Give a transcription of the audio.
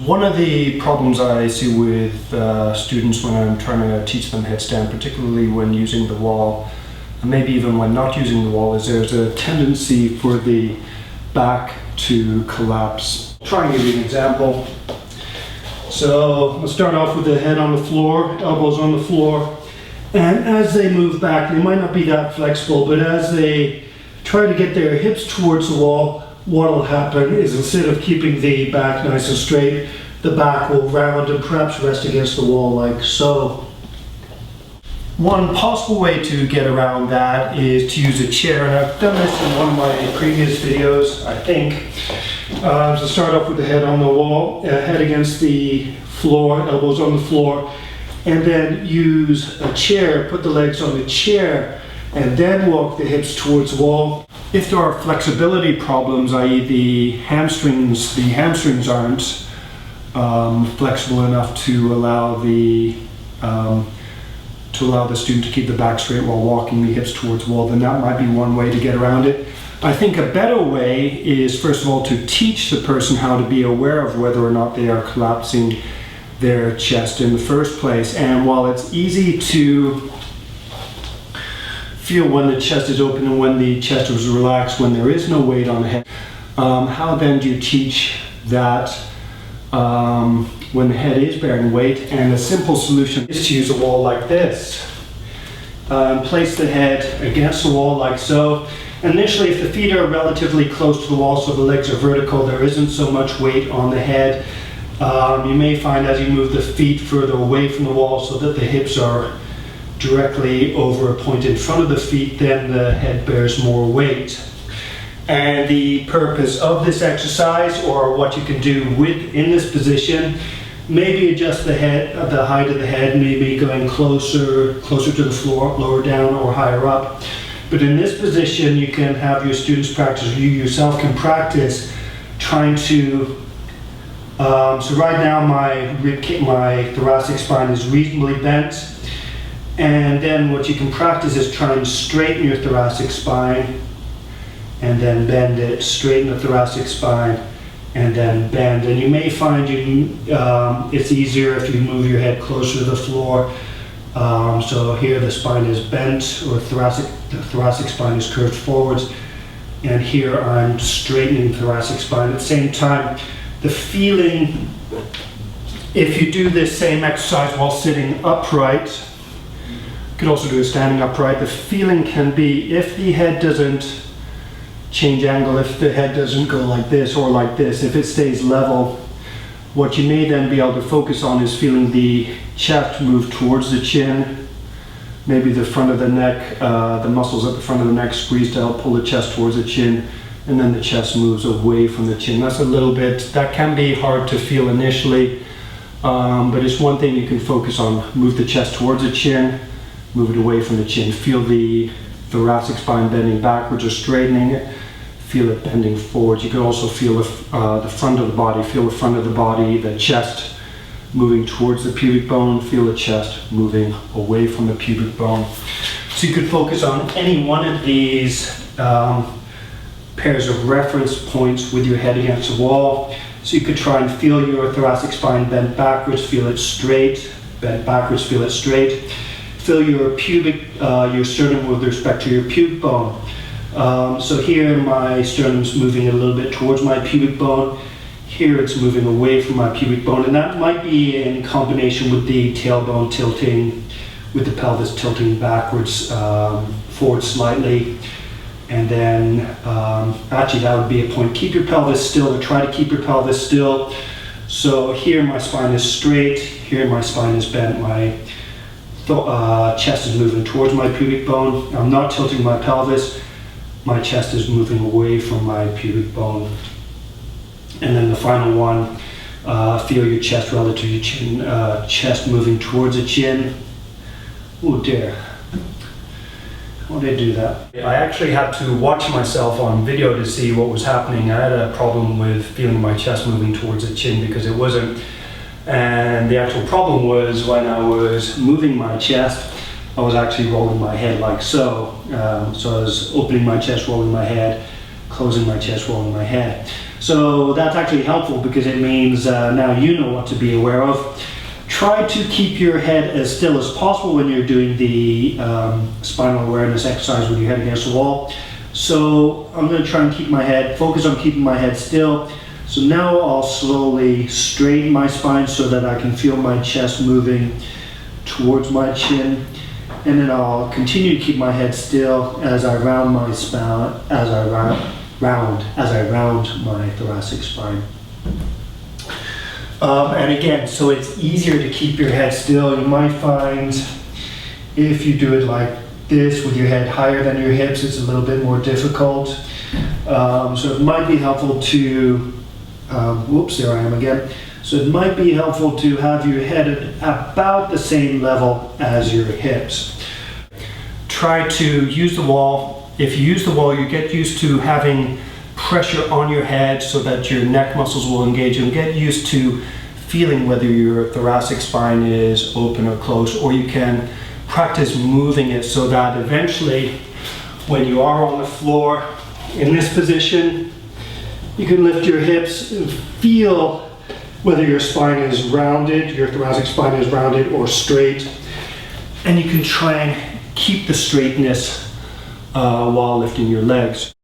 One of the problems I see with students when I'm trying to teach them headstand, particularly when using the wall, and maybe even when not using the wall, is there's a tendency for the back to collapse. I'll try and give you an example. So we'll start off with the head on the floor, elbows on the floor, and as they move back, they might not be that flexible, but as they try to get their hips towards the wall, what will happen is instead of keeping the back nice and straight, the back will round and perhaps rest against the wall like so. One possible way to get around that is to use a chair, and I've done this in one of my previous videos, I think. So start off with the head on the wall, head against the floor, elbows on the floor, and then use a chair, put the legs on the chair, and then walk the hips towards the wall. If there are flexibility problems, i.e. the hamstrings aren't flexible enough to allow the student to keep the back straight while walking the hips towards the wall, then that might be one way to get around it. I think a better way is, first of all, to teach the person how to be aware of whether or not they are collapsing their chest in the first place. And while it's easy to feel when the chest is open and when the chest is relaxed, when there is no weight on the head, how then do you teach that when the head is bearing weight? And a simple solution is to use a wall like this. Place the head against the wall like so. Initially, if the feet are relatively close to the wall, so the legs are vertical, there isn't so much weight on the head. You may find as you move the feet further away from the wall so that the hips are directly over a point in front of the feet, then the head bears more weight. And the purpose of this exercise, or what you can do in this position, maybe adjust the head, the height of the head, maybe going closer to the floor, lower down or higher up. But in this position, you can have your students practice, or you yourself can practice trying to. So right now, my thoracic spine is reasonably bent. And then what you can practice is try and straighten your thoracic spine and then bend it, straighten the thoracic spine and then bend. And you may find it's easier if you move your head closer to the floor. So here the spine is bent, or the thoracic spine is curved forwards. And here I'm straightening the thoracic spine. At the same time, the feeling, if you do this same exercise while sitting upright, you could also do it standing upright, the feeling can be, if the head doesn't change angle, if the head doesn't go like this or like this, if it stays level, what you may then be able to focus on is feeling the chest move towards the chin, maybe the front of the neck, the muscles at the front of the neck squeeze to help pull the chest towards the chin, and then the chest moves away from the chin. That's a little bit, that can be hard to feel initially, but it's one thing you can focus on. Move the chest towards the chin, move it away from the chin. Feel the thoracic spine bending backwards or straightening it. Feel it bending forwards. You can also feel the front of the body. Feel the front of the body, the chest moving towards the pubic bone. Feel the chest moving away from the pubic bone. So you could focus on any one of these pairs of reference points with your head against the wall. So you could try and feel your thoracic spine bent backwards, feel it straight, bent backwards, feel it straight. Feel your sternum with respect to your pubic bone. So here my sternum's moving a little bit towards my pubic bone. Here it's moving away from my pubic bone, and that might be in combination with the tailbone tilting, with the pelvis tilting backwards, forward slightly. And then actually that would be a point. Keep your pelvis still, or try to keep your pelvis still. So here my spine is straight, here my spine is bent, my chest is moving towards my pubic bone. I'm not tilting my pelvis. My chest is moving away from my pubic bone. And then the final one, feel your chest relative to your chin, chest moving towards the chin. Oh dear. How did I do that? I actually had to watch myself on video to see what was happening. I had a problem with feeling my chest moving towards the chin because it wasn't. And the actual problem was when I was moving my chest, I was actually rolling my head like so. So I was opening my chest, rolling my head, closing my chest, rolling my head. So that's actually helpful because it means now you know what to be aware of. Try to keep your head as still as possible when you're doing the spinal awareness exercise with your head against the wall. So I'm going to try and focus on keeping my head still. So now I'll slowly straighten my spine so that I can feel my chest moving towards my chin. And then I'll continue to keep my head still as I round my spine, as I round my thoracic spine. And again, so it's easier to keep your head still. You might find if you do it like this with your head higher than your hips, it's a little bit more difficult. So it might be helpful to, there I am again. So it might be helpful to have your head at about the same level as your hips. Try to use the wall. If you use the wall, you get used to having pressure on your head so that your neck muscles will engage, and get used to feeling whether your thoracic spine is open or closed, or you can practice moving it so that eventually when you are on the floor in this position, you can lift your hips and feel whether your spine is rounded, your thoracic spine is rounded or straight, and you can try and keep the straightness while lifting your legs.